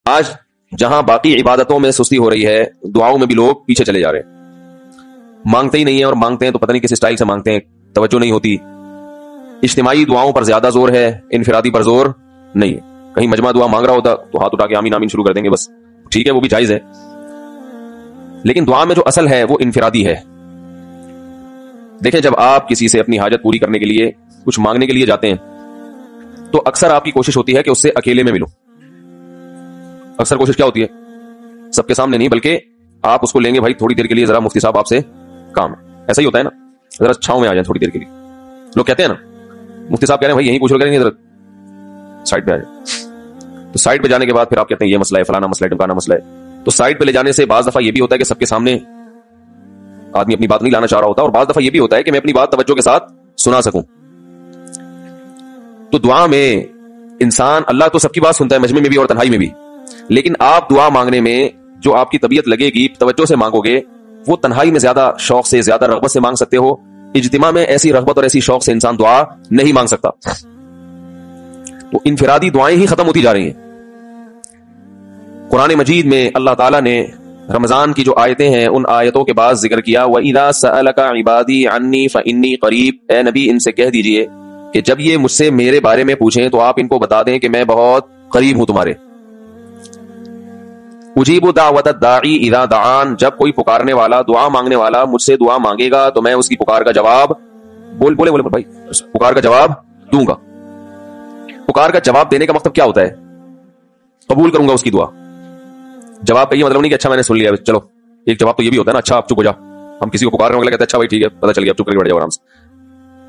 آج جہاں باقی عبادتوں میں سستی ہو رہی ہے، دعاؤں میں بھی لوگ پیچھے چلے جا رہے ہیں، مانگتے ہی نہیں ہیں، اور مانگتے ہیں تو پتہ نہیں کس اسٹائل سے مانگتے ہیں، توجہ نہیں ہوتی. اجتماعی دعاؤں پر زیادہ زور ہے، انفرادی پر زور نہیں ہے. کہیں مجمع دعا مانگ رہا ہوتا تو ہاتھ اٹھا کے آمین آمین شروع کر دیں گے، بس ٹھیک ہے، وہ بھی جائز ہے. لیکن دعا میں جو اصل ہے وہ انفرادی ہے. دیکھیں، جب آپ کسی سے اپنی حاجت پوری کرنے کے لیے کچھ مانگنے کے لیے جاتے ہیں تو اکثر آپ کی کوشش ہوتی ہے کہ اس سے اکیلے میں ملو. اکثر کوشش کیا ہوتی ہے؟ سب کے سامنے نہیں، بلکہ آپ اس کو لیں گے، بھائی تھوڑی دیر کے لیے ذرا مفتی صاحب آپ سے کام ہے. ایسا ہی ہوتا ہے نا، ذرا چھاؤں میں آ جائیں تھوڑی دیر کے لیے. لوگ کہتے ہیں نا، مفتی صاحب کہہ رہے ہیں بھائی یہیں پوچھ رہے ہیں، ذرا سائڈ پہ آ جائیں. تو سائڈ پہ جانے کے بعد پھر آپ کہتے ہیں یہ مسئلہ ہے، فلانا مسئلہ ہے، ٹمکانا مسئلہ ہے. تو سائڈ پہ لے جانے سے بعض دفعہ یہ بھی ہوتا ہے کہ سب کے سامنے آدمی اپنی بات نہیں لانا چاہ رہا ہوتا، اور بعض دفعہ یہ بھی ہوتا ہے کہ میں اپنی بات توجہ کے ساتھ سنا سکوں. تو دعا میں انسان، اللہ تو سب کی بات سنتا ہے، مجمع میں بھی اور تنہائی میں بھی، لیکن آپ دعا مانگنے میں جو آپ کی طبیعت لگے گی، توجہ سے مانگو گے، وہ تنہائی میں زیادہ شوق سے، زیادہ رغبت سے مانگ سکتے ہو. اجتماع میں ایسی رغبت اور ایسی شوق سے انسان دعا نہیں مانگ سکتا. تو انفرادی دعائیں ہی ختم ہوتی جا رہی ہیں. قرآن مجید میں اللہ تعالیٰ نے رمضان کی جو آیتیں ہیں ان آیتوں کے بعد ذکر کیا، وَإِذَا سَأَلَكَ عِبَادِي عَنِّي فَإِنِّي قَرِيب. اے نبی ان سے کہہ دیجئے کہ جب یہ مجھ سے میرے بارے میں پوچھیں تو آپ ان کو بتا دیں کہ میں بہت قریب ہوں تمہارے. اجیب دعوت الداعی اذا دعان. جب کوئی پکارنے والا، دعا مانگنے والا مجھ سے دعا مانگے گا تو میں اس کی پکار کا جواب بولے بھائی، پکار کا جواب دوں گا. پکار کا جواب دینے کا مطلب کیا ہوتا ہے؟ قبول کروں گا اس کی دعا. جواب کا یہ مطلب نہیں کہ اچھا میں نے سن لیا، چلو. ایک جواب تو یہ بھی ہوتا ہے نا، اچھا آپ چپ ہو جا. ہم کسی کو پکار رہے ہیں، کہتے ہیں اچھا بھائی ٹھیک ہے، پتہ چل گیا، چپ کر کے بیٹھ جاؤ آرام سے.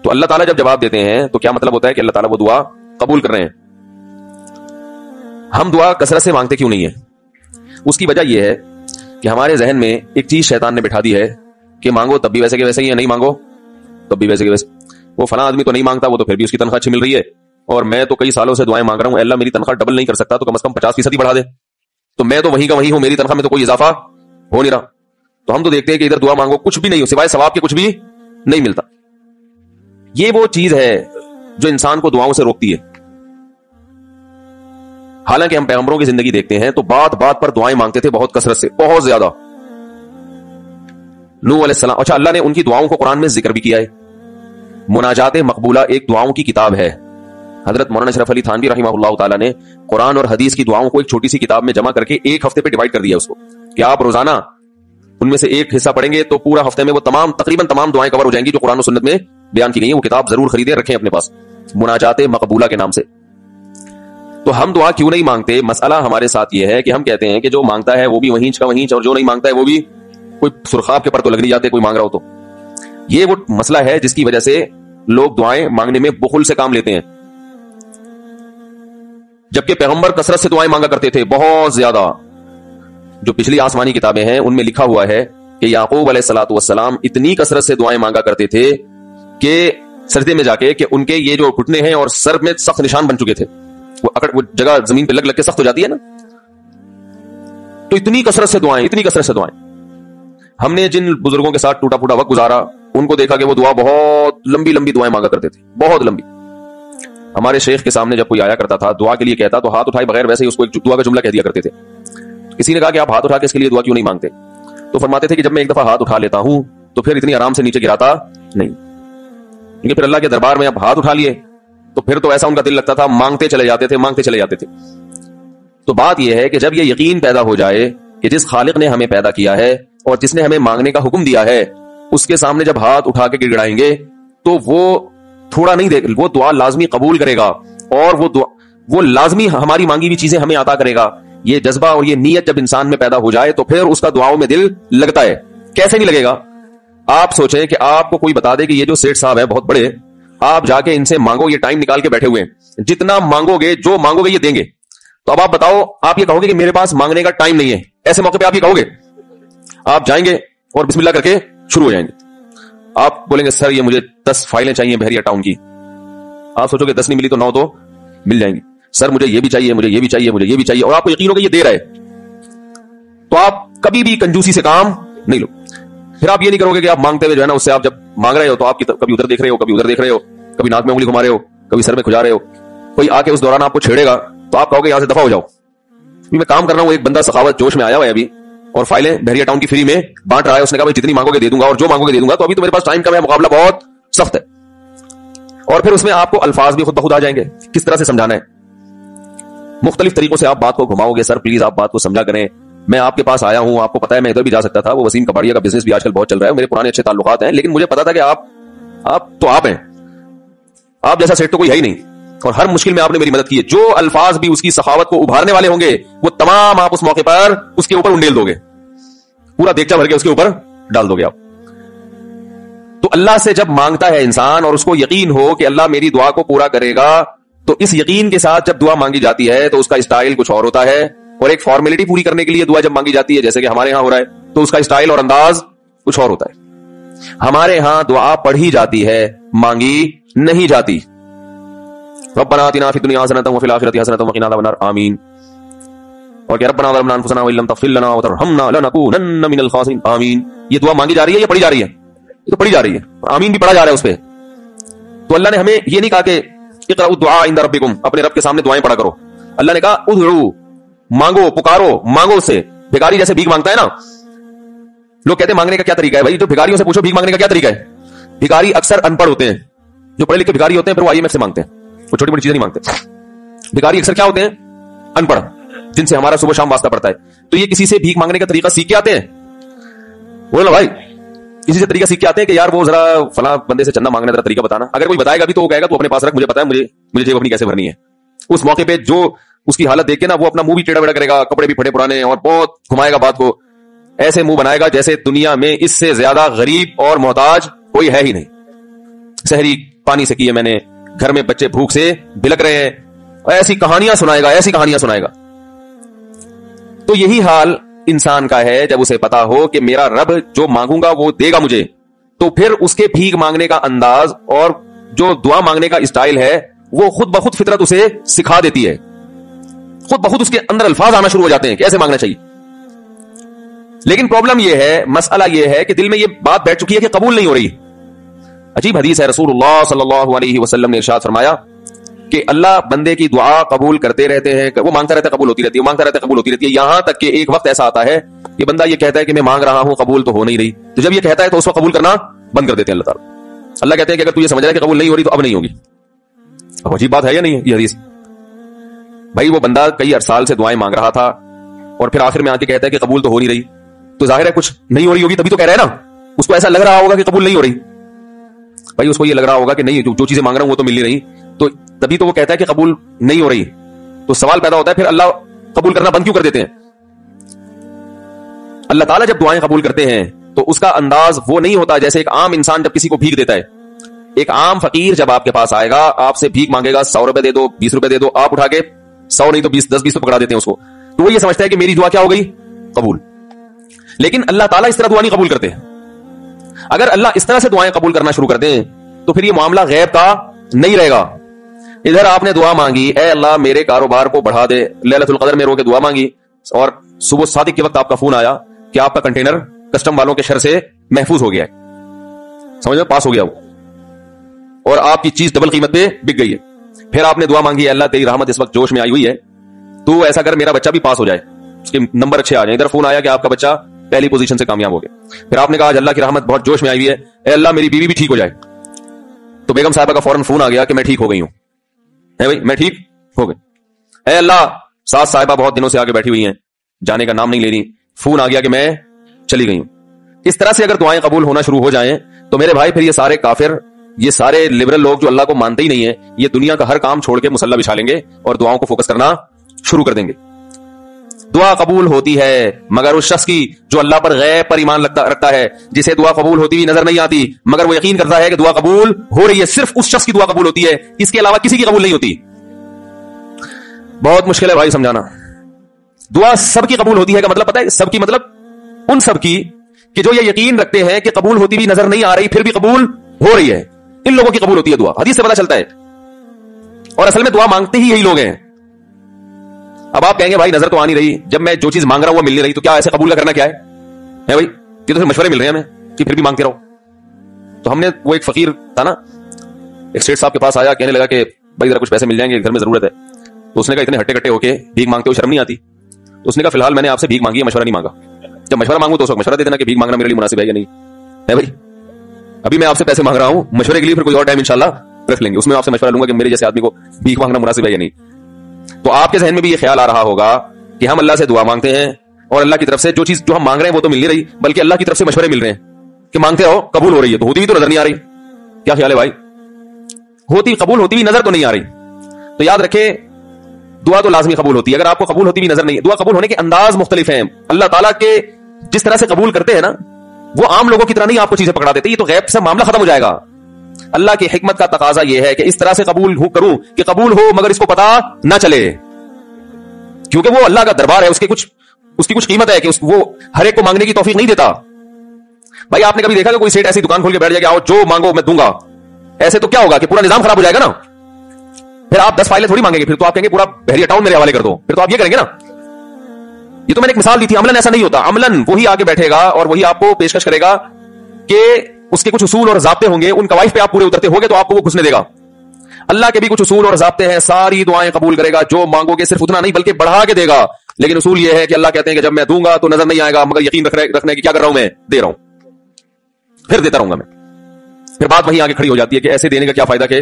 تو اللہ تعالیٰ جب جواب دیتے ہیں تو کیا مطلب ہوتا ہے کہ اللہ تعالیٰ وہ دعا قبول کر رہے ہیں. ہم دعا کثرت سے مانگتے کیوں نہیں ہیں؟ اس کی وجہ یہ ہے کہ ہمارے ذہن میں ایک چیز شیطان نے بٹھا دی ہے کہ مانگو تب بھی ویسے کے ویسے ہی ہے، نہیں مانگو تب بھی ویسے کے ویسے. وہ فلاں آدمی تو نہیں مانگتا، وہ تو پھر بھی اس کی تنخواہ اچھی مل رہی ہے، اور میں تو کئی سالوں سے دعائیں مانگ رہا ہوں، اللہ میری تنخواہ ڈبل نہیں کر سکتا تو کم از کم 50% بڑھا دے. تو میں تو وہیں کا وہیں ہوں، میری تنخواہ میں تو کوئی اضافہ ہو نہیں رہا. تو ہم تو دیکھتے ہیں کہ ادھر دعا مانگو کچھ بھی نہیں ہو، سوائے ثواب کے کچھ بھی نہیں ملتا. یہ وہ چیز ہے جو انسان کو دعاؤں سے روکتی ہے. حالانکہ ہم پیغمبروں کی زندگی دیکھتے ہیں تو بات بات پر دعائیں مانگتے تھے، بہت کثرت سے، بہت زیادہ. نوح علیہ السلام، اچھا اللہ نے ان کی دعاؤں کو قرآن میں ذکر بھی کیا ہے. مناجات مقبولہ ایک دعاؤں کی کتاب ہے. حضرت مولانا اشرف علی تھانوی رحمہ اللہ تعالیٰ نے قرآن اور حدیث کی دعاؤں کو ایک چھوٹی سی کتاب میں جمع کر کے ایک ہفتے پہ ڈیوائڈ کر دیا اس کو، کہ آپ روزانہ ان میں سے ایک حصہ پڑھیں گے تو پورا ہفتے میں وہ تقریباً تمام دعائیں کور ہو جائیں گی جو قرآن و سنت میں بیان کی گئی ہیں. وہ کتاب ضرور خریدیں، رکھیں اپنے پاس، مناجات مقبولہ کے نام سے. تو ہم دعا کیوں نہیں مانگتے؟ مسئلہ ہمارے ساتھ یہ ہے کہ ہم کہتے ہیں کہ جو مانگتا ہے وہ بھی وہیں کا وہیں، اور جو نہیں مانگتا ہے وہ بھی کوئی سرخاب کے پر تو لگ نہیں جاتے کوئی مانگ رہا ہو تو. یہ وہ مسئلہ ہے جس کی وجہ سے لوگ دعائیں مانگنے میں بخل سے کام لیتے ہیں. جبکہ پیغمبر کثرت سے دعائیں مانگا کرتے تھے، بہت زیادہ. جو پچھلی آسمانی کتابیں ہیں ان میں لکھا ہوا ہے کہ یعقوب علیہ الصلوۃ والسلام اتنی کثرت سے دعائیں مانگا کرتے تھے کہ سجدے میں جا کے کہ ان کے یہ جو گھٹنے ہیں اور سر میں سخت نشان بن چکے تھے، وہ جگہ زمین پہ لگ کے سخت ہو جاتی ہے نا. تو اتنی کثرت سے دعائیں، اتنی کثرت سے دعائیں. ہم نے جن بزرگوں کے ساتھ ٹوٹا پھوٹا وقت گزارا ان کو دیکھا کہ وہ دعا بہت لمبی لمبی دعائیں مانگا کرتے تھے، بہت لمبی. ہمارے شیخ کے سامنے جب کوئی آیا کرتا تھا دعا کے لیے کہتا تو ہاتھ اٹھائے بغیر ویسے ہی اس کو ایک دعا کا جملہ کہہ دیا کرتے تھے. کسی نے کہا کہ آپ ہاتھ اٹھا کے اس کے لیے دعا کیوں نہیں مانگتے؟ تو فرماتے تھے کہ جب میں ایک دفعہ ہاتھ اٹھا لیتا ہوں تو پھر اتنی آرام سے نیچے گراتا نہیں، کیونکہ پھر اللہ کے دربار میں اب ہاتھ اٹھا لیے تو پھر تو ایسا ان کا دل لگتا تھا، مانگتے چلے جاتے تھے، مانگتے چلے جاتے تھے. تو بات یہ ہے کہ جب یہ یقین پیدا ہو جائے کہ جس خالق نے ہمیں پیدا کیا ہے اور جس نے ہمیں مانگنے کا حکم دیا ہے، اس کے سامنے جب ہاتھ اٹھا کے گڑگڑائیں گے تو وہ تھوڑا نہیں دے، وہ دعا لازمی قبول کرے گا، اور وہ لازمی ہماری مانگی ہوئی چیزیں ہمیں عطا کرے گا. یہ جذبہ اور یہ نیت جب انسان میں پیدا ہو جائے تو پھر اس کا دعاؤں میں دل لگتا ہے. کیسے نہیں لگے گا؟ آپ سوچیں کہ آپ کو کوئی بتا دے کہ یہ جو سیٹھ صاحب ہے بہت بڑے، آپ جا کے ان سے مانگو، یہ ٹائم نکال کے بیٹھے ہوئے ہیں، جتنا مانگو گے، جو مانگو گے یہ دیں گے. تو اب آپ بتاؤ، آپ یہ کہو گے کہ میرے پاس مانگنے کا ٹائم نہیں ہے؟ ایسے موقع پہ آپ یہ کہو گے؟ آپ جائیں گے اور بسم اللہ کر کے شروع ہو جائیں گے. آپ بولیں گے سر یہ مجھے 10 فائلیں چاہیے بحریہ ٹاؤن کی. آپ سوچو گے 10 نہیں ملی تو 9 تو مل جائیں گی. سر مجھے یہ بھی چاہیے، مجھے یہ بھی چاہیے، مجھے یہ بھی چاہیے، اور آپ کو یقین ہوگا یہ دے رہا ہے. تو آپ کبھی بھی کنجوسی سے کام نہیں لو. پھر آپ یہ نہیں کرو گے کہ آپ مانگتے ہوئے جو ہے نا اس سے آپ جب مانگ رہے ہو تو آپ کبھی ادھر دیکھ رہے ہو، کبھی ادھر دیکھ رہے ہو، کبھی ناک میں انگلی گھما رہے ہو، کبھی سر میں کھجا رہے ہو. کوئی آ کے اس دوران آپ کو چھیڑے گا تو آپ کہو گے یہاں سے دفع ہو جاؤ، میں کام کر رہا ہوں, ایک بندہ سخاوت جوش میں آیا ہوا ہے ابھی, اور فائلیں بحریہ ٹاؤن کی فری میں بانٹ رہا ہے. اس نے کہا بھائی جتنی مانگو گے دے دوں گا, اور جو مانگو گے دے دوں گا. تو ابھی تو میرے پاس ٹائم کم ہے, مقابلہ بہت سخت ہے. اور پھر اس میں آپ کو الفاظ بھی خود بخود آ جائیں گے, کس طرح سے سمجھانا ہے. مختلف طریقوں سے آپ بات کو گھماؤ گے. سر پلیز آپ بات کو سمجھا کریں, میں آپ کے پاس آیا ہوں, آپ کو پتا ہے میں ادھر بھی جا سکتا تھا, وہ وسیم کباڑیا کا بزنس بھی آج کل بہت چل رہا ہے, میرے پرانے اچھے تعلقات ہیں, لیکن مجھے پتا تھا کہ آپ ہیں, آپ جیسا سیٹ تو کوئی ہے ہی نہیں, اور ہر مشکل میں آپ نے میری مدد کی ہے. جو الفاظ بھی اس کی سخاوت کو ابھارنے والے ہوں گے وہ تمام آپ اس موقع پر اس کے اوپر انڈیل دو گے, پورا دیگچا بھر کے اس کے اوپر ڈال دو گے آپ. تو اللہ سے جب مانگتا ہے انسان اور اس کو یقین ہو کہ اللہ میری دعا کو پورا کرے گا, تو اس یقین کے ساتھ جب دعا مانگی جاتی ہے تو اس کا اسٹائل کچھ اور ہوتا ہے, اور ایک فارمیلٹی پوری کرنے کے لیے دعا جب مانگی جاتی ہے جیسے کہ ہمارے ہاں ہو رہا ہے, تو اس کا اسٹائل اور انداز کچھ اور ہوتا ہے. ہمارے ہاں دعا پڑھی جاتی ہے, مانگی نہیں جاتی. ربنا آتنا فی الدنیا حسنۃ وفی الآخرۃ حسنۃ وقنا عذاب النار, آمین. اور کہ ربنا ظلمنا انفسنا وان لم تغفر لنا وترحمنا لنکونن من الخاسرین, آمین. یہ دعا مانگی جا رہی ہے یا پڑھی جا رہی ہے؟ یہ تو پڑھی جا رہی ہے, آمین بھی پڑھا جا رہا ہے اس پہ. تو اللہ نے ہمیں یہ نہیں کہا کہ اقرأوا الدعاء عند ربکم, اپنے رب کے سامنے دعائیں پڑھا کرو. اللہ نے کہا ادعوا, مانگو, پکارو, مانگو اس سے. بھکاری جیسے بھیک مانگتا ہے نا, لوگ کہتے ہیں مانگنے کا کیا طریقہ ہے. بھائی جو بھکاریوں سے پوچھو بھیک مانگنے کا کیا طریقہ ہے. بھکاری اکثر ان پڑھ ہوتے ہیں, جو پڑھے لکھے بھکاری ہوتے ہیں پھر وہ IMF سے مانگتے ہیں, وہ چھوٹی بڑی چیزیں نہیں مانگتے. بھکاری اکثر کیا ہوتے ہیں؟ ان پڑھ, جن سے ہمارا صبح شام واسطہ پڑتا ہے. تو یہ کسی سے بھیک مانگنے کا طریقہ سیکھ کے آتے ہیں. بولو بھائی, کسی سے طریقہ سیکھ کے آتے ہیں کہ یار وہ ذرا فلاں بندے سے چندہ مانگنے کا طریقہ بتانا. اگر کوئی بتائے گا بھی تو وہ کہے گا تو اپنے پاس رکھ, مجھے پتا ہے مجھے جیب اپنی کیسے بھرنی ہے. اس موقع پہ جو اس کی حالت دیکھ کے نا وہ اپنا منہ بھی ٹیڑھا بیڑا کرے گا, کپڑے بھی پھٹے پرانے, اور بہت گھمائے گا بات کو, ایسے منہ بنائے گا جیسے دنیا میں اس سے زیادہ غریب اور محتاج کوئی ہے ہی نہیں. سحری پانی سے کی ہے میں نے, گھر میں بچے بھوک سے بلک رہے ہیں, ایسی کہانیاں سنائے گا, ایسی کہانیاں سنائے گا. تو یہی حال انسان کا ہے جب اسے پتا ہو کہ میرا رب جو مانگوں گا وہ دے گا مجھے, تو پھر اس کے بھیک مانگنے کا انداز اور جو دعا مانگنے کا اسٹائل ہے وہ خود بخود فطرت اسے سکھا دیتی ہے. خود بخود اس کے اندر الفاظ آنا شروع ہو جاتے ہیں کیسے مانگنا چاہیے. لیکن پرابلم یہ ہے, مسئلہ یہ ہے کہ دل میں یہ بات بیٹھ چکی ہے کہ قبول نہیں ہو رہی. عجیب حدیث ہے, رسول اللہ صلی اللہ علیہ وسلم نے ارشاد فرمایا کہ اللہ بندے کی دعا قبول کرتے رہتے ہیں, وہ مانگتا رہتا ہے قبول ہوتی رہتی ہے, مانگتا رہتا ہے قبول ہوتی رہتی ہے, یہاں تک کہ ایک وقت ایسا آتا ہے کہ بندہ یہ کہتا ہے کہ میں مانگ رہا ہوں قبول تو ہو نہیں رہی. تو جب یہ کہتا ہے تو اس کو قبول کرنا بند کر دیتے ہیں اللہ تعالیٰ. اللہ کہتے ہیں کہ اگر تو یہ سمجھ رہا ہے کہ قبول نہیں ہو رہی تو اب نہیں ہوگی. اب عجیب بات ہے یا نہیں ہے یہ حدیث. بھائی وہ بندہ کئی سال سے دعائیں مانگ رہا تھا اور پھر آخر میں آ کے کہتا ہے کہ قبول تو ہو نہیں رہی, تو ظاہر ہے کچھ نہیں ہو رہی ہوگی تبھی تو کہہ رہا ہے نا. اس کو ایسا لگ رہا ہوگا کہ قبول نہیں ہو رہی. بھائی اس کو یہ لگ رہا ہوگا کہ نہیں, جو چیزیں مانگ رہا ہوں وہ تو مل نہیں رہی, تو تبھی تو وہ کہتا ہے کہ قبول نہیں ہو رہی. تو سوال پیدا ہوتا ہے پھر اللہ قبول کرنا بند کیوں کر دیتے ہیں. اللہ تعالیٰ جب دعائیں قبول کرتے ہیں تو اس کا انداز وہ نہیں ہوتا جیسے ایک عام انسان جب کسی کو بھیک دیتا ہے. ایک عام فقیر جب آپ کے پاس آئے گا, آپ سے بھیک مانگے گا, 100 روپے دے دو, 20 روپے دے دو, آپ اٹھا کے 100 نہیں تو 10-20 تو پکڑا دیتے ہیں اس کو, تو وہ یہ سمجھتا ہے کہ میری دعا کیا ہو گئی, قبول. لیکن اللہ تعالیٰ اس طرح دعا نہیں قبول کرتے. اگر اللہ اس طرح سے دعائیں قبول کرنا شروع کر دیں تو پھر یہ معاملہ غیب کا نہیں رہے گا. ادھر آپ نے دعا مانگی, اے اللہ میرے کاروبار کو بڑھا دے, لیلۃ القدر میں رو کے دعا مانگی, اور صبح صادق کے وقت آپ کا فون آیا کہ آپ کا کنٹینر کسٹم والوں کے شر سے محفوظ ہو گیا ہے, سمجھ میں پاس ہو گیا وہ, اور آپ کی چیز ڈبل قیمت پہ بک گئی ہے. پھر آپ نے دعا مانگی, ہے اللہ تیری رحمت اس وقت جوش میں آئی ہوئی ہے, تو ایسا کر میرا بچہ بھی پاس ہو جائے, اس کے نمبر اچھے آ جائیں. ادھر فون آیا کہ آپ کا بچہ پہلی پوزیشن سے کامیاب ہو گیا. پھر آپ نے کہا آج اللہ کی رحمت بہت جوش میں آئی ہوئی ہے, اے اللہ میری بیوی بھی ٹھیک ہو جائے. تو بیگم صاحبہ کا فوراً فون آ گیا کہ میں ٹھیک ہو گئی ہوں, ہے بھائی میں ٹھیک ہو گئی. اے اللہ ساس صاحبہ بہت دنوں سے آگے بیٹھی ہوئی ہیں, جانے کا نام نہیں لے رہی, فون آ گیا کہ میں چلی گئی ہوں. اس طرح سے اگر دعائیں قبول ہونا شروع ہو جائیں تو میرے بھائی پھر یہ سارے کافر, یہ سارے لبرل لوگ جو اللہ کو مانتے ہی نہیں ہیں, یہ دنیا کا ہر کام چھوڑ کے مصلی بچھا لیں گے اور دعاؤں کو فوکس کرنا شروع کر دیں گے. دعا قبول ہوتی ہے مگر اس شخص کی جو اللہ پر غیب پر ایمان رکھتا ہے, جسے دعا قبول ہوتی ہوئی نظر نہیں آتی مگر وہ یقین کرتا ہے کہ دعا قبول ہو رہی ہے. صرف اس شخص کی دعا قبول ہوتی ہے, اس کے علاوہ کسی کی قبول نہیں ہوتی. بہت مشکل ہے بھائی سمجھانا. دعا سب کی قبول ہوتی ہے کا مطلب پتہ ہے, سب کی مطلب ان سب کی کہ جو یہ یقین رکھتے ہیں کہ قبول ہوتی ہوئی نظر نہیں آ رہی پھر بھی قبول ہو رہی ہے, ان لوگوں کی قبول ہوتی ہے دعا. حدیث سے پتہ چلتا ہے, اور اصل میں دعا مانگتے ہی یہی لوگ ہیں. اب آپ کہیں گے بھائی نظر تو آ نہیں رہی, جب میں جو چیز مانگ رہا ہوں وہ مل نہیں رہی, تو کیا ایسے قبول کا کرنا کیا ہے بھائی, یہ تو مشورے مل رہے ہیں ہمیں کہ پھر بھی مانگتے رہو. تو ہم نے, وہ ایک فقیر تھا نا, ایک سیٹ صاحب کے پاس آیا, کہنے لگا کہ بھائی ذرا کچھ پیسے مل جائیں گے, گھر میں ضرورت ہے. تو اس نے کہا اتنے ہٹے کٹے ہو کے بھیک مانگتے ہو شرم نہیں آتی, تو اس نے کہا فی الحال میں نے آپ سے بھیک مانگی ہے, مشورہ نہیں مانگا. جب مشورہ مانگوں تو اس وقت مشورہ دے دینا کہ بھیک مانگنا میرے لیے مناسب ہے یا نہیں ہے بھائی. ابھی میں آپ سے پیسے مانگ رہا ہوں, مشورے کے لیے پھر کوئی اور ٹائم انشاءاللہ رکھ لیں گے, اس میں آپ سے مشورہ لوں گا کہ میرے جیسے آدمی کو بھیک مانگنا مناسب ہے یا نہیں. تو آپ کے ذہن میں بھی یہ خیال آ رہا ہوگا کہ ہم اللہ سے دعا مانگتے ہیں اور اللہ کی طرف سے جو چیز جو ہم مانگ رہے ہیں وہ تو مل نہیں رہی, بلکہ اللہ کی طرف سے مشورے مل رہے ہیں کہ مانگتے رہو قبول ہو رہی ہے, تو ہوتی بھی تو نظر نہیں آ رہی. کیا خیال ہے بھائی؟ ہوتی قبول ہوتی بھی نظر تو نہیں آ رہی. تو یاد رکھیں دعا تو لازمی قبول ہوتی ہے. اگر آپ کو قبول ہوتی بھی نظر نہیں ہے, دعا قبول ہونے کے انداز مختلف ہیں. اللہ تعالیٰ کے جس طرح سے قبول کرتے ہیں نا, وہ عام لوگوں کی طرح نہیں آپ کو چیزیں پکڑا دیتے, یہ تو غیب سے معاملہ ختم ہو جائے گا. اللہ کی حکمت کا تقاضا یہ ہے کہ اس طرح سے قبول کروں کہ قبول ہو مگر اس کو پتا نہ چلے, کیونکہ وہ اللہ کا دربار ہے, اس کی کچھ قیمت ہے کہ وہ ہر ایک کو مانگنے کی توفیق نہیں دیتا. بھائی آپ نے کبھی دیکھا کہ کوئی سیٹ ایسی دکان کھول کے بیٹھ جائے کہ آؤ جو مانگو میں دوں گا؟ ایسے تو کیا ہوگا کہ پورا نظام خراب ہو جائے گا نا. پھر آپ 10 فائلیں تھوڑی مانگیں گے, پھر تو آپ کہیں گے پورا بحریہ ٹاؤن میرے حوالے کر دو, پھر تو آپ یہ کریں گے نا. یہ تو میں نے ایک مثال دی تھی. عملاً ایسا نہیں ہوتا. عملاً وہی آگے بیٹھے گا اور وہی آپ کو پیشکش کرے گا کہ اس کے کچھ اصول اور ضابطے ہوں گے, ان قواعد پہ آپ پورے اترتے ہوگے تو آپ کو وہ گھسنے دے گا. اللہ کے بھی کچھ اصول اور ضابطے ہیں, ساری دعائیں قبول کرے گا, جو مانگو گے صرف اتنا نہیں بلکہ بڑھا کے دے گا. لیکن اصول یہ ہے کہ اللہ کہتے ہیں کہ جب میں دوں گا تو نظر نہیں آئے گا, مگر یقین رکھنے کی کیا کر رہا ہوں, میں دے رہا ہوں, پھر دیتا رہوں گا میں. پھر بات وہیں آگے کھڑی ہو جاتی ہے کہ ایسے دینے کا کیا فائدہ, کہ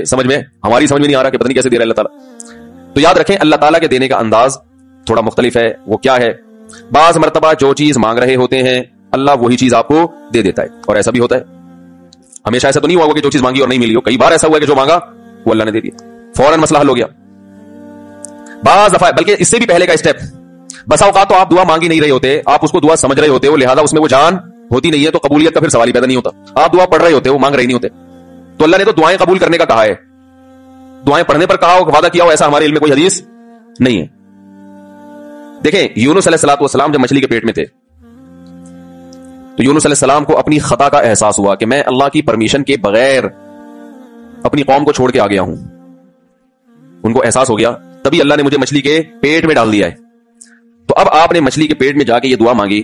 ہماری سمجھ میں نہیں آ رہا کہ پتہ نہیں کیسے دے رہا ہے اللہ تعالیٰ. تو یاد رکھیں اللہ تعالیٰ کے دینے کا انداز تھوڑا مختلف ہے. وہ کیا ہے؟ بعض مرتبہ جو چیز مانگ رہے ہوتے ہیں اللہ وہی چیز آپ کو دے دیتا ہے, اور ایسا بھی ہوتا ہے. ہمیشہ ایسا تو نہیں ہوا کہ جو چیز مانگی اور نہیں ملی ہو. کئی بار ایسا ہوا کہ جو مانگا وہ اللہ نے دے دیا, فوراً مسئلہ حل ہو گیا. بعض دفعہ بلکہ اس سے بھی پہلے کا اسٹیپ, بسا اوقات تو آپ دعا مانگی نہیں رہے ہوتے, آپ اس کو دعا سمجھ رہے ہوتے ہو, لہذا اس میں وہ جان ہوتی نہیں ہے, تو قبولیت کا پھر سوال ہی پیدا نہیں ہوتا. آپ دعا پڑھ رہے ہوتے ہو, مانگ رہے نہیں ہوتے. تو اللہ نے تو دعائیں قبول کرنے کا کہا ہے, دعائیں پڑھنے پر کہا ہو, وعدہ کیا ہو, ایسا ہمارے علم میں کوئی حدیث نہیں ہے. دیکھیں یونس علیہ الصلوۃ والسلام جب مچھلی کے پیٹ میں تھے تو یونس علیہ السلام کو اپنی خطا کا احساس ہوا کہ میں اللہ کی پرمیشن کے بغیر اپنی قوم کو چھوڑ کے آ گیا ہوں. ان کو احساس ہو گیا, تبھی اللہ نے مجھے مچھلی کے پیٹ میں ڈال دیا ہے. تو اب آپ نے مچھلی کے پیٹ میں جا کے یہ دعا مانگی,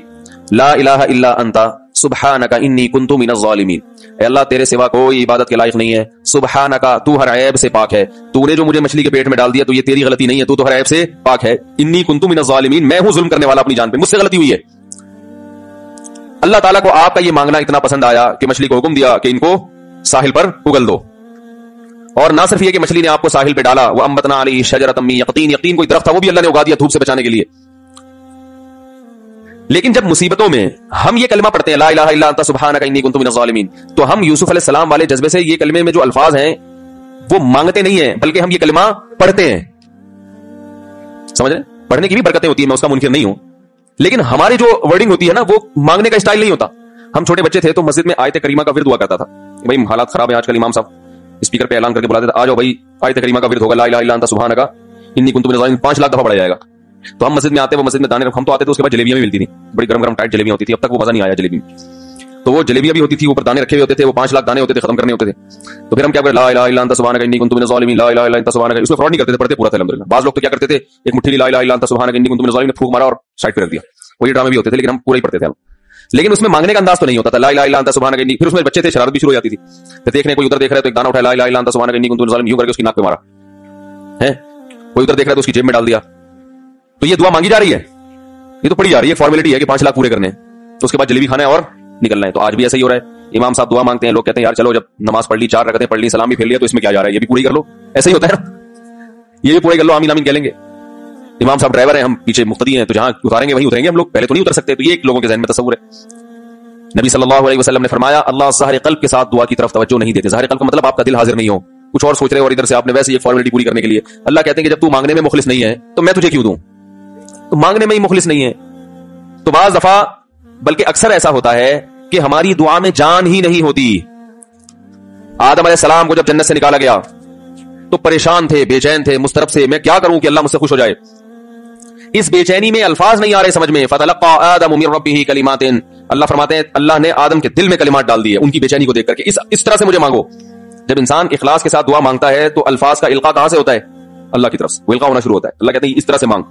لا الہ الا انت سبحانک انی کنت من الظالمین. اے اللہ تیرے سوا کوئی عبادت کے لائق نہیں ہے, سبحانک تو ہر عیب سے پاک ہے, تو نے جو مجھے مچھلی کے پیٹ میں ڈال دیا تو یہ تیری غلطی نہیں ہے, تو ہر عیب سے پاک ہے. انی کنت من الظالمین, میں ہوں ظلم کرنے والا اپنی جان پہ, مجھ سے غلطی ہوئی ہے. اللہ تعالیٰ کو آپ کا یہ مانگنا اتنا پسند آیا کہ مچھلی کو حکم دیا کہ ان کو ساحل پر اگل دو. اور نہ صرف یہ کہ مچھلی نے آپ کو ساحل پہ ڈالا, وَأَنبَتْنَا عَلَيْهِ شَجَرَةً مِّن یقطین, یقطین کوئی درخت تھا وہ بھی اللہ نے اگا دیا دھوپ سے بچانے کے لیے. لیکن جب مصیبتوں میں ہم یہ کلمہ پڑھتے ہیں لا الہ الا انت سبحانک انی کنت من الظالمین, تو ہم یوسف علیہ السلام والے جذبے سے یہ کلمے میں جو الفاظ ہیں وہ مانگتے نہیں ہیں, بلکہ ہم یہ کلمہ پڑھتے ہیں. سمجھ رہے ہیں؟ پڑھنے کی بھی برکتیں ہوتی ہیں, میں اس کا منکر نہیں ہوں, لیکن ہماری جو ورڈنگ ہوتی ہے نا وہ مانگنے کا اسٹائل نہیں ہوتا. ہم چھوٹے بچے تھے تو مسجد میں آیت کریمہ کا ورد ہوا کرتا تھا. بھائی حالات خراب ہیں آج کل, امام صاحب اسپیکر پہ اعلان کر کے بلا دیتا, آ جاؤ بھائی آیت کریمہ کا ورد ہوگا, لا الہ الا انت سبحانک انی کنت من الظالمین, 5 لاکھ دفعہ پڑھا جائے گا. تو ہم مسجد میں آتے, وہ مسجد میں دانے ہم تو آتے تھے, اس کے بعد جلیبیاں بھی ملتی تھی, بڑی گرم گرم ٹائٹ جلیبیاں ہوتی تھی. اب تک وہ مزہ نہیں آیا جلیبی میں. تو وہ جلیبیاں بھی ہوتی تھی, اوپر دانے رکھے ہوئے ہوتے تھے, وہ 5 لاکھ دانے ہوتے تھے, ختم کرنے ہوتے تھے. تو پھر ہم کیا کریں, لا الہ الا انت سبحانک انی کنت من الظالمین, لا الہ الا انت سبحانک. اس میں فراڈ نہیں کرتے تھے, پڑھتے پورا تھا الحمدللہ. بعض لوگ تو کیا کرتے تھے, ایک مٹھی لا الہ الا انت سبحانک انی کنت من الظالمین پھونک مارا اور سائڈ پہ رکھ دیا. وہ یہ ڈرامے بھی ہوتے تھے, لیکن ہم پورا ہی پڑھتے تھے. لیکن اس میں مانگنے کا انداز تو نہیں ہوتا تھا, لا الہ الا انت سبحانک انی. پھر اس میں بچے تھے, شرارت بھی شروع ہو جاتی تھی. پھر دیکھنے کوئی ادھر دیکھ رہا ہے تو ایک دانہ اٹھایا, لا الہ الا انت سبحانک انی کنت من الظالمین, یوں کر کے اس کی ناک پہ مارا ہے. کوئی ادھر دیکھ رہا ہے تو اس کی جیب میں ڈال دیا. تو یہ دعا مانگی جا رہی ہے, یہ تو پڑھی جا رہی ہے, فارمیلٹی ہے کہ 5 لاکھ پورے کرنے ہیں, تو اس کے بعد جلیبی کھانا ہے اور نکلنا ہے. تو آج بھی ایسا ہی ہو رہا ہے. امام صاحب دعا مانگتے ہیں, لوگ کہتے ہیں یار چلو جب نماز پڑھ لی, 4 رکعتیں پڑھ لی, سلام بھی پھیر لیا, تو اس میں کیا جا رہا ہے, یہ بھی پوری کر لو. ایسا ہی ہوتا ہے نا, یہ بھی پورے کر لو, آمین آمین کہہ لیں گے. امام صاحب ڈرائیور ہیں, ہم پیچھے مقتدی ہیں, تو جہاں اتاریں گے وہیں اتریں گے ہم لوگ, پہلے تو نہیں اتر سکتے. تو یہ ایک لوگوں کے ذہن میں تصور ہے. نبی صلی اللہ علیہ وسلم نے فرمایا اللہ ظاہر قلب کے ساتھ دعا کی طرف توجہ نہیں دیتے. ظاہر قلب کا مطلب آپ کا دل حاضر نہیں ہو, کچھ اور سوچ رہے ہو, اور ادھر سے آپ نے ویسے یہ فارمیلٹی پوری کرنے کے لیے. اللہ کہتے ہیں کہ جب تو مانگنے میں مخلص نہیں ہے تو میں تجھے کیوں دوں, تو مانگنے میں ہی مخلص نہیں ہے. تو بعض دفعہ بلکہ اکثر ایسا ہوتا ہے کہ ہماری دعا میں جان ہی نہیں ہوتی. آدم علیہ السلام کو جب جنت سے نکالا گیا تو پریشان تھے, بے چین تھے, مسترب سے, میں کیا کروں کہ اللہ مجھ سے خوش ہو جائے. اس بے چینی میں الفاظ نہیں آ رہے سمجھ میں. فتلقى آدم من ربه کلمات, اللہ فرماتے ہیں اللہ نے آدم کے دل میں کلمات ڈال دیے ان کی بے چینی کو دیکھ کر کے, اس طرح سے مجھے مانگو. جب انسان اخلاص کے ساتھ دعا مانگتا ہے تو الفاظ کا القاء کہاں سے ہوتا ہے, اللہ کی طرف سے. وہ القاء ہونا شروع ہوتا ہے. اللہ کہتے ہیں اس طرح سے مانگ.